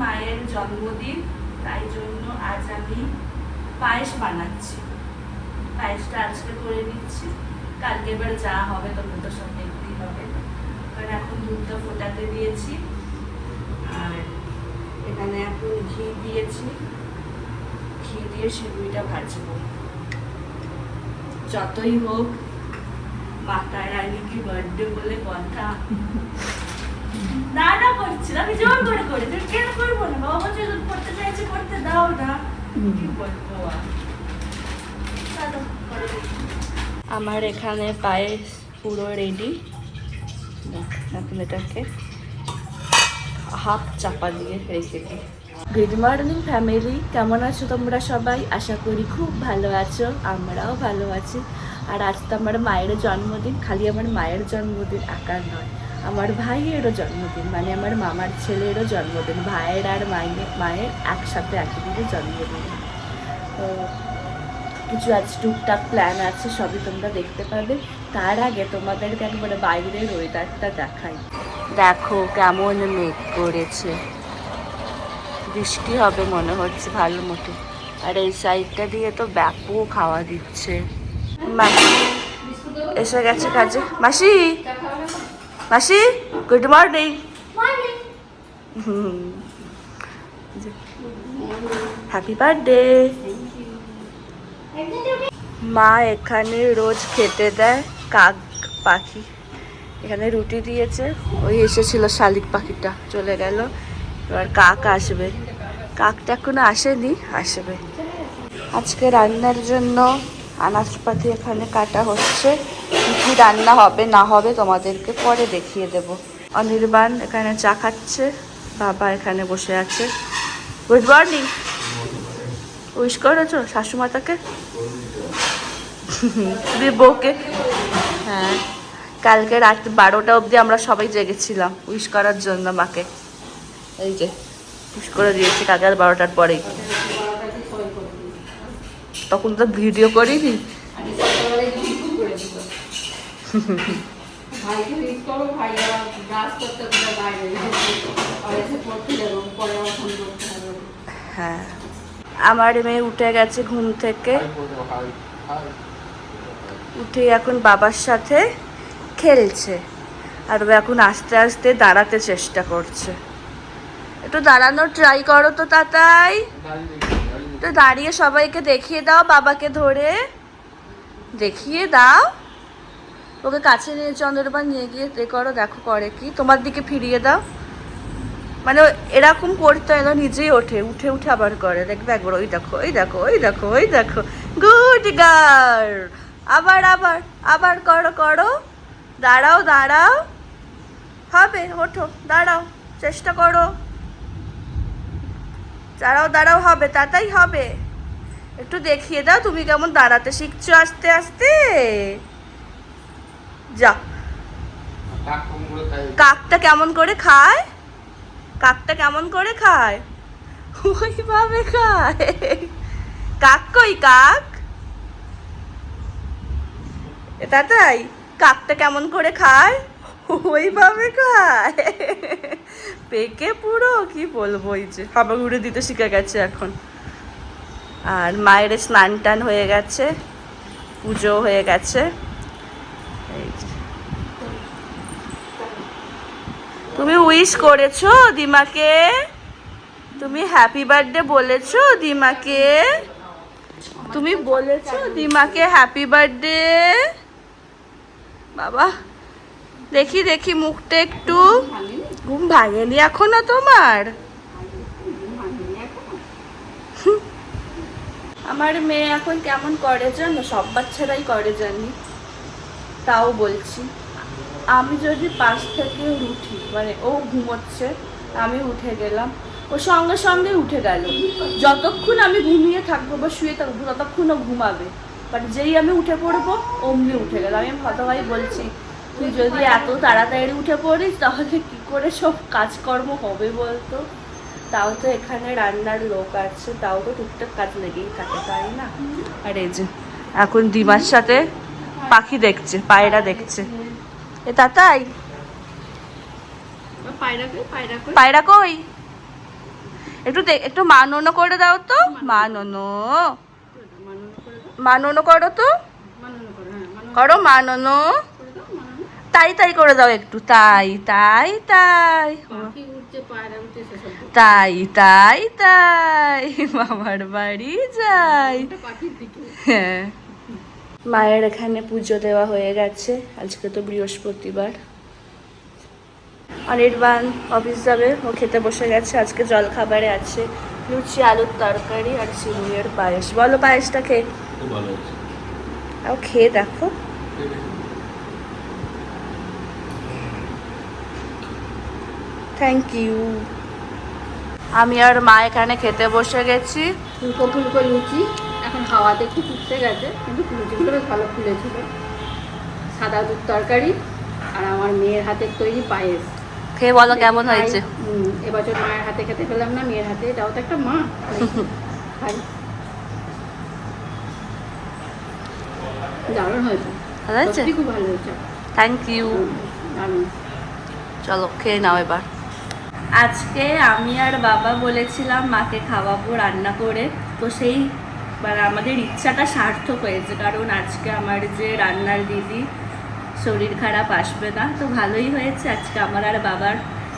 মায়ের জন্মদিন, তাই জন্য আজ আমি পায়েস বানাচ্ছি। পায়েসটা আজকে করে নিচ্ছি, কালকে এবার যা হবে তোমরা তো সব দেখতেই হবে। এবার এখন দুধটা ফোটাতে দিয়েছি, আর এখানে এখন ঘি দিয়েছি। ঘি দিয়ে সেগুইটা ভাজবো। যতই হোক মাতা রানী কি বার্থডে বলে কথা, না না করছি আমি জোর করে করি, তুই কেন করবো না? বাবা বলছে করতে চাইছে, করতে দাও না, কি বলবো। আমার এখানে পায়েস পুরো রেডি। এখন এটাকে হাফ চাপা দিয়ে রেখে দিই। গুড মর্নিং ফ্যামিলি, কেমন আছো তোমরা সবাই? আশা করি খুব ভালো আছো, আমরাও ভালো আছি। আর আজ তো আমার মায়ের জন্মদিন। খালি আমার মায়ের জন্মদিন একার নয়, আমার ভাইয়েরও জন্মদিন, মানে আমার মামার ছেলেরও জন্মদিন। ভাইয়ের আর মায়ের একসাথে একই দিনে জন্মদিন। তো কিছু আজ টুকটাক প্ল্যান আছে, সবই তোমরা দেখতে পাবে। তার আগে তোমাদেরকে একবারে বাইরের ওয়েদারটা দেখাই। দেখো কেমন মেঘ করেছে, বৃষ্টি হবে মনে হচ্ছে ভালো মতো। আর এই সাইডটা দিয়ে তো ব্যাপক হাওয়া দিচ্ছে। মাসি এসে গেছে কাজে। মাসি, মাসি গুড মর্নিং। Happy birthday. মা এখানে রোজ খেতে দেয় কাক পাখি। এখানে রুটি দিয়েছে, ওই এসেছিল শালিক পাখিটা চলে গেল, এবার কাক আসবে। কাকটা এখনো আসেনি, আসবে। আজকে রান্নার জন্য আনাজপাতি এখানে কাটা হচ্ছে। কী কী রান্না হবে না হবে তোমাদেরকে পরে দেখিয়ে দেব। অনির্বাণ এখানে চা খাচ্ছে, বাবা এখানে বসে আছে। Good morning. উইশ করেছো শাশুমাতাকে? তুমি বউকে? হ্যাঁ, কালকে রাত 12টা অবধি আমরা সবাই জেগেছিলাম উইশ করার জন্য মাকে। এই যে উইশ করে দিয়েছি কালকে 12টার পরেই। তখন তো ভিডিও করিনি। হ্যাঁ, আমার মেয়ে উঠে গেছে ঘুম থেকে, উঠে এখন বাবার সাথে খেলছে। আর ও এখন আস্তে আস্তে দাঁড়াতে চেষ্টা করছে। একটু দাঁড়ানোর ট্রাই করো তো তাতাই, তো দাঁড়িয়ে সবাইকে দেখিয়ে দাও, বাবাকে ধরে দেখিয়ে দাও। ওকে কাছে নিয়ে চন্দ্রবান নিয়ে গিয়ে করো, দেখো করে কি, তোমার দিকে ফিরিয়ে দাও। মানে এরকম করতে হয় না, নিজেই ওঠে, উঠে উঠে আবার করে, দেখবে একবার। ওই দেখো, ওই দেখো, ওই দেখো, ওই দেখো, গুড গার্ল। আবার আবার আবার করো করো, দাঁড়াও দাঁড়াও, হবে, ওঠো, দাঁড়াও, চেষ্টা করো, দাঁড়াও দাঁড়াও, হবে, তাতাই হবে। একটু দেখিয়ে দাও তুমি কেমন দাঁড়াতে শিখছো আস্তে আস্তে। যা, কাকটা কেমন করে খায়, কাকটা কেমন করে খায়, ওইভাবে খায়। কাক কই, কাক তাই, কাকটা কেমন করে খায়, ওইভাবে খায়। পেকে পুরো কি বলবো। এই যে হাবা ঘুরে দিতে শিখে গেছে এখন। আর মায়ের স্নান টান হয়ে গেছে, পুজো হয়ে গেছে। এই যে তুমি উইশ করেছো দিমাকে, তুমি হ্যাপি বার্থডে বলেছো দিমাকে, তুমি বলেছো দিমাকে হ্যাপি বার্থডে। বাবা দেখি দেখি মুখটা একটু। ঘুম ভাঙেনি এখনো তোমার? আমার মেয়ে এখন কেমন করে জানো, সব বাচ্চারাই করে জানি, তাও বলছি। আমি যদি পাশ থেকে উঠি, মানে ও ঘুমোচ্ছে, আমি উঠে গেলাম, ও সঙ্গে সঙ্গে উঠে গেল। যতক্ষণ আমি ঘুমিয়ে থাকবো বা শুয়ে থাকবো ততক্ষণ ও ঘুমাবে, বাট যেই আমি উঠে পড়বো অমনি উঠে গেল। আমি ভাই বলছি, তুই যদি এত তাড়াতাড়ি উঠে পড়িস তাহলে কি করে সব কাজকর্ম হবে বলতো? তাও তো এখানে রান্নার লোক আছে, তাও তো টুকটাক কাজ লেগেই থাকে, তাই না? আর এই যে এখন দিমার সাথে পাখি দেখছে, পায়রা দেখছে। এ তাতাই, পায়রা কই, একটু মাননো করে দাও তো, মাননো মাননো করো তো, করো মাননো, তাই তাই করে দাও একটু, তাই তাই তাই তাই তাই তাই মামার বাড়ি যাই। হ্যাঁ, মায়ের এখানে পুজো দেওয়া হয়ে গেছে, আজকে তো বৃহস্পতিবার। অনির্বাণ অফিস যাবে, ও খেতে বসে গেছে। আজকে জল খাবারে আছে লুচি, আলুর তরকারি আর সিমুইয়ের পায়েস। বলো পায়েসটা খেয়ে, ও খেয়ে দেখো। Thank you. আমি আর মা এখানে খেতে বসে গেছি। ফুলকো ফুলকো লুচি, এখন হাওয়াতে একটু ফুটতে গেছে, কিন্তু লুচিগুলো বেশ ভালো ফুলেছিল। সাদা দুধ তরকারি আর আমার মেয়ের হাতের তৈরি পায়েস। খেয়ে বলো কেমন হয়েছে। এবছর মায়ের হাতে খেতে পেলাম না, মেয়ের হাতে, এটাও তো একটা মা। খাই, দারুণ হয়েছে, ভালো হয়েছে, সত্যি খুব ভালো হয়েছে। Thank you. দারুণ। চলো খেয়ে নাও এবার। আজকে আমি আর বাবা বলেছিলাম মাকে খাওয়াবো রান্না করে, তো সেই মানে আমাদের ইচ্ছাটা সার্থক হয়েছে, কারণ আজকে আমার যে রান্নার দিদি শরীর খারাপ, আসবে না, তো ভালোই হয়েছে। আজকে আমার আর বাবার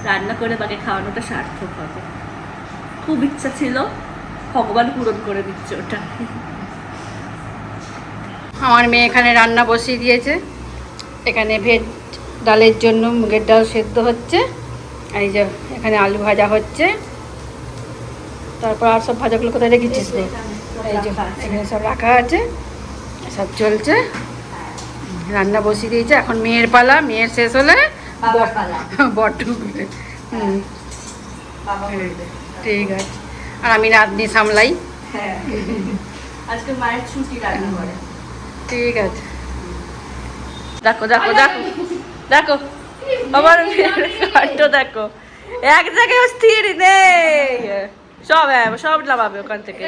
রান্না করে মাকে খাওয়ানোটা সার্থক হবে। খুব ইচ্ছা ছিল, ভগবান পূরণ করে দিচ্ছে ওটা। আমার মেয়ে এখানে রান্না বসিয়ে দিয়েছে। এখানে ভেজ ডালের জন্য মুগের ডাল সেদ্ধ হচ্ছে, আর এই যে এখানে আলু ভাজা হচ্ছে। তারপর আর সব ভাজাগুলো কোথায় রেখেছিস? এই যে এখানে সব রাখা আছে, সব চলছে। রান্না বসিয়ে দিয়েছে, এখন মেয়ের পালা। মেয়ের শেষ হলে বর ঢুকবে। ঠিক আছে, আর আমি রাঁধুনি সামলাই। আজকে মায়ের ছুটি, রান্না করে। ঠিক আছে, দেখো দেখো দেখো দেখো আমার কাণ্ড দেখো, এক জায়গায় স্থির নেই, সব সব নামাবে ওখান থেকে।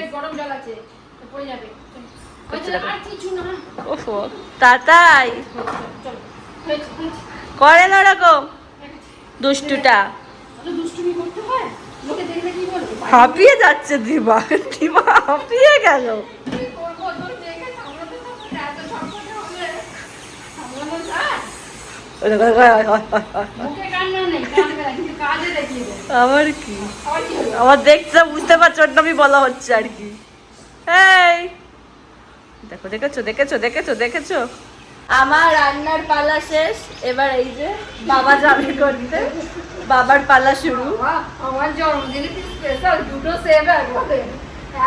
ওফো, তাই করে না ওরকম দুষ্টুটা। হাঁপিয়ে যাচ্ছে দিবা, দিবা হাঁপিয়ে গেল। আমার কি, আমার দেখছো, বুঝতে পারছো, ওর নামই বলা হচ্ছে আর কি। এই দেখো, দেখেছো দেখেছো দেখেছো দেখেছো, আমার রান্নার পালা শেষ। এবার এই যে বাবা যাবে করতে, বাবার পালা শুরু। আমার জন্মদিনে স্পেশাল দুটো সেভ একবারে,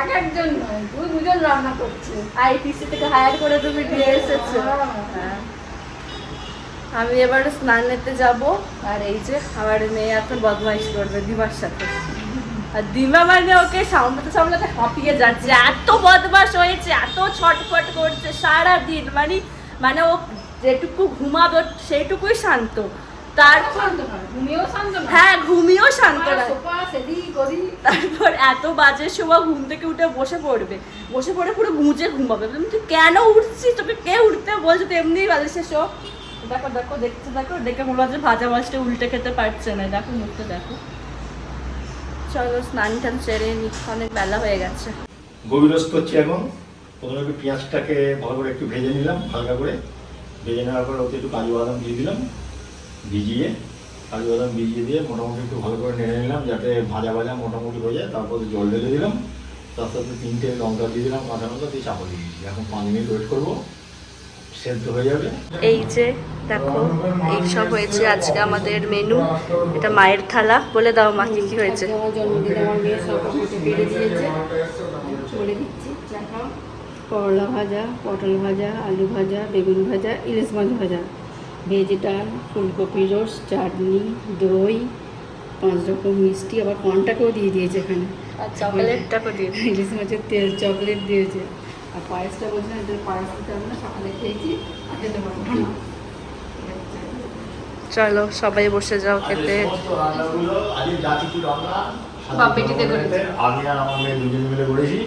এক একজন নয়, দুজন রান্না করছে। আইটিসি থেকে হায়ার করে তুমি দিয়ে এসেছো। হ্যাঁ, আমি এবার স্নানেতে যাব। আর এই যে আমার মেয়ে এখন বদমাইশ করবে দিমার সাথে, আর দিমা মানে ওকে সামলাতে সামলাতে হাঁপিয়ে যাচ্ছে, এত বদমাশ হয়েছে, এত ছটফট করছে সারাদিন। মানে ও যেটুকু ঘুমাবে সেইটুকুই শান্ত, হ্যাঁ ঘুমিয়েও শান্ত না। তারপর এত বাজে সময় ঘুম থেকে উঠে বসে পড়ে পুরো গুঁজে ঘুমাবে। তুই কেন উঠছিস, তোকে কে উঠতে বলছো, তো এমনি বালিশে শো। দেখো দেখো দেখছো, দেখো দেখে মনে হচ্ছে ভাজা মাছটা উল্টে খেতে পারছে না। দেখো মুখটা দেখো। চলো স্নান টান সেরে নি, অনেক বেলা হয়ে গেছে। গভীরস্থ হচ্ছে এখন। প্রথমে একটু পেঁয়াজটাকে ভালো করে একটু ভেজে নিলাম, হালকা করে ভেজে নেওয়ার পর ওতে একটু কাজু বাদাম দিয়ে দিলাম, কাজু বাদাম ভিজিয়ে দিয়ে মোটামুটি একটু ভালো করে নেড়ে নিলাম, যাতে ভাজা ভাজা মোটামুটি হয়ে যায়। তারপর জল ঢেলে দিলাম, তার সাথে 3টে লঙ্কা দিয়ে দিলাম, কাঁচা লঙ্কা দিয়ে চাপা দিয়ে দিচ্ছি। এখন 5 মিনিট ওয়েট করবো, সেদ্ধ হয়ে যাবে। এই যে দেখো, এই সব হয়েছে আজকে আমাদের মেনু। এটা মায়ের থালা, বলে দাও মা কি কি হয়েছে। আমার জন্মদিনে আমার মেয়ে সব বেড়ে দিয়েছে, বলে দিচ্ছি। দেখাও, করলা ভাজা, পটল ভাজা, আলু ভাজা, বেগুন ভাজা, ইলিশ মাছ ভাজা, ভেজ ডাল, ফুলকপি রোস্ট, চাটনি, দই, 5 রকম মিষ্টি, আবার কর্নটাকেও দিয়ে দিয়েছে এখানে, আর চকলেটটাকে দিয়ে ইলিশ মাছের তেল, চকলেট দিয়েছে। আর পায়েসটা বলছিলাম, এদের পায়েস দিতে আমরা সকালে খেয়েছি, আর খেতে পারবো না। চলো সবাই বসে যাও খেতে। বাপিটিতে করেছে, আমি আর আমার মেয়ে দুজন মিলে করেছি।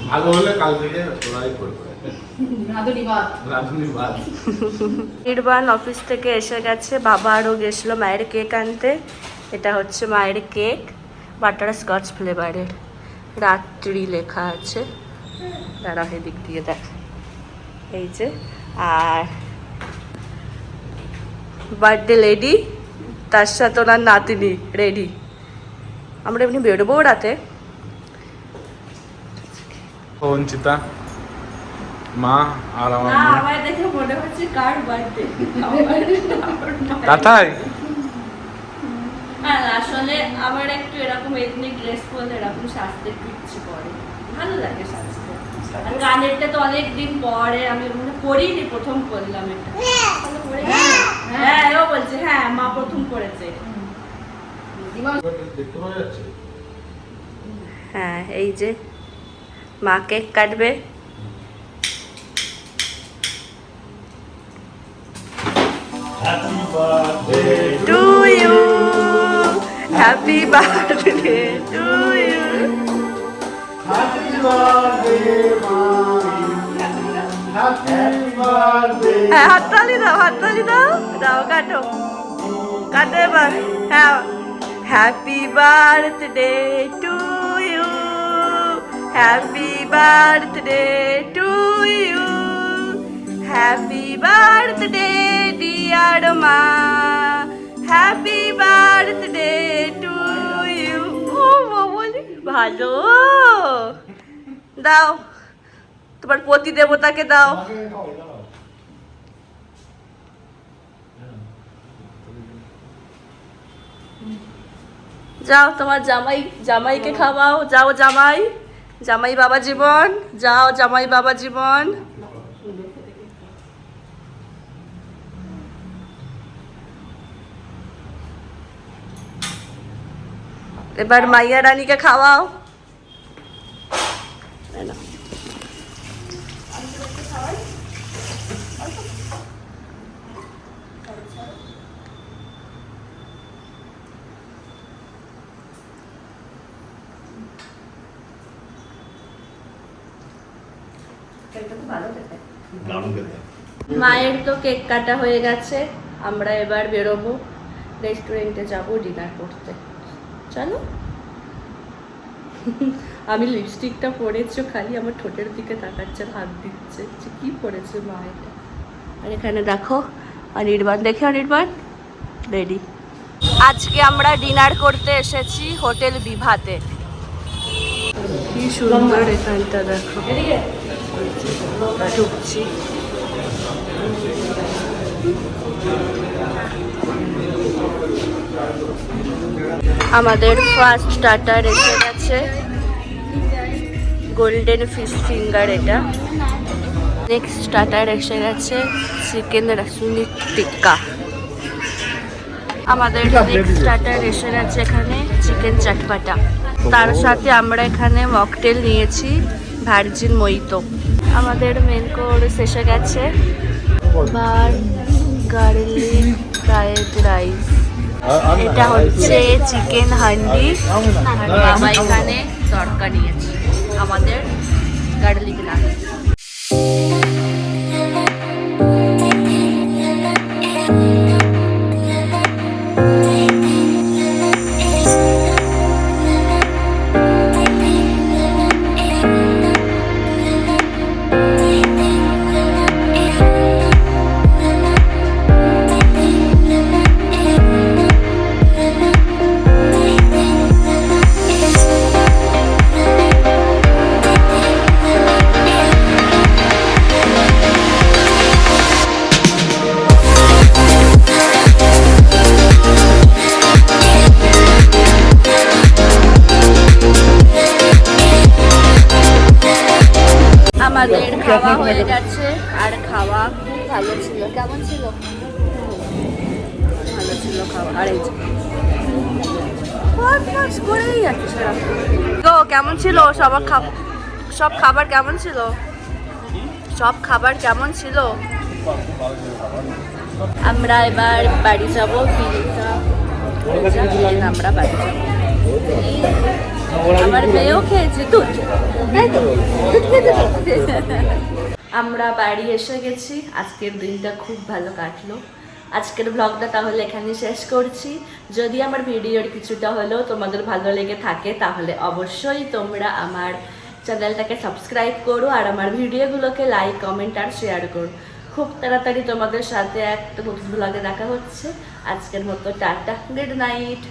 ভালো হলে কাল থেকে তোরাই করবে রাঁধুনি ভাত। নির্বাণ অফিস থেকে এসে গেছে, বাবা আরও গেছিলো মায়ের কেক আনতে। এটা হচ্ছে মায়ের কেক, বাটার স্কচ ফ্লেভারের, রাত্রি লেখা আছে, দাঁড়া এদিক দিয়ে দেখ, এই যে। আর বার্থডে লেডি, তার সাথে ওনার নাতনি রেডি। আমরা এমনি বেরোবো রাতে। অঞ্চিতা মা আর আমার না, মেয়ে। আমার দেখে মনে হচ্ছে কার বার্থডে, তাতাই হ্যাঁ, আসলে আমার একটু এরকম এথনিক ড্রেস পরলে এরকম সাজতে একটু ইচ্ছে করে, ভালো লাগে সাজতে। আর গানেরটা তো অনেকদিন পরে আমি মানে পরিনি, প্রথম করলাম এটা। হ্যাঁ, ও বলছে হ্যাঁ মা প্রথম করেছে। দেখতে পাওয়া যাচ্ছে। হ্যাঁ, এই যে মা কেক কাটবে। Happy birthday to you, happy birthday to you. Happy birthday happy birthday. হ্যাঁ, হাততালি দাও, হাততালি দাও, দাও কাটো, কাটো এবার। হ্যাঁ, happy birthday to you, happy birthday to you, happy birthday dear মা, হ্যাপি বার্থডে টু ইউ। ও বলি ভালো, দাও তোমার পতি দেবতাকে দাও। যাও তোমার জামাইকে খাওয়াও, যাও জামাই, জামাই বাবা জীবন, যাও জামাই বাবা জীবন। এবার মাইয়া রানীকে খাওয়াও। এই নাও। দারুণ খেতে। মায়ের তো কেক কাটা হয়ে গেছে, আমরা এবার বেরোবো, রেস্টুরেন্টে যাবো ডিনার করতে। চলো। আমি লিপস্টিকটা পরেছো খালি আমার ঠোঁটের দিকে তাকাচ্ছে, হাত দিচ্ছে যে কি পরেছে মা এটা। আর এখানে দেখো অনির্বাণ, দেখে অনির্বাণ রেডি। আজকে আমরা ডিনার করতে এসেছি হোটেল বিভাতে। কি সুন্দর এখানটা দেখো, ঢুকছি। আমাদের ফার্স্ট স্টার্টার এসে গেছে, গোল্ডেন ফিশ ফিঙ্গার এটা। নেক্সট স্টার্টার এসে গেছে চিকেন রাসুনি টিক্কা। আমাদের নেক্সট স্টার্টার এসে গেছে এখানে চিকেন চটপাটা। তার সাথে আমরা এখানে মকটেল নিয়েছি ভার্জিন মইতো। আমাদের মেন কোর্স এসে গেছে বার গার্লিক ফ্রাইড রাইস। এটা হচ্ছে চিকেন হান্ডি, আর বাবা এখানে তড়কা নিয়েছে আমাদের গার্লিক নান। আমাদের খাওয়া হয়ে গেছে, আর খাওয়া খুব ভালো ছিল। কেমন ছিল? ভালো ছিল খাওয়া। আর এই করেই যাচ্ছে তো কেমন ছিল সব খাবার কেমন ছিল? সব খাবার কেমন ছিল? আমরা এবার বাড়ি যাবো, আমরা বাড়ি যাবো। আমার মেয়েও খেয়েছে দুধ, আমরা বাড়ি এসে গেছি। আজকের দিনটা খুব ভালো কাটলো। আজকের ব্লগটা তাহলে এখানে শেষ করছি। যদি আমার ভিডিওর কিছুটা হলেও তোমাদের ভালো লেগে থাকে তাহলে অবশ্যই তোমরা আমার চ্যানেলটাকে সাবস্ক্রাইব করো আর আমার ভিডিওগুলোকে লাইক, কমেন্ট আর শেয়ার করো। খুব তাড়াতাড়ি তোমাদের সাথে একটা নতুন ব্লগে দেখা হচ্ছে। আজকের মতো টাটা, গুড নাইট।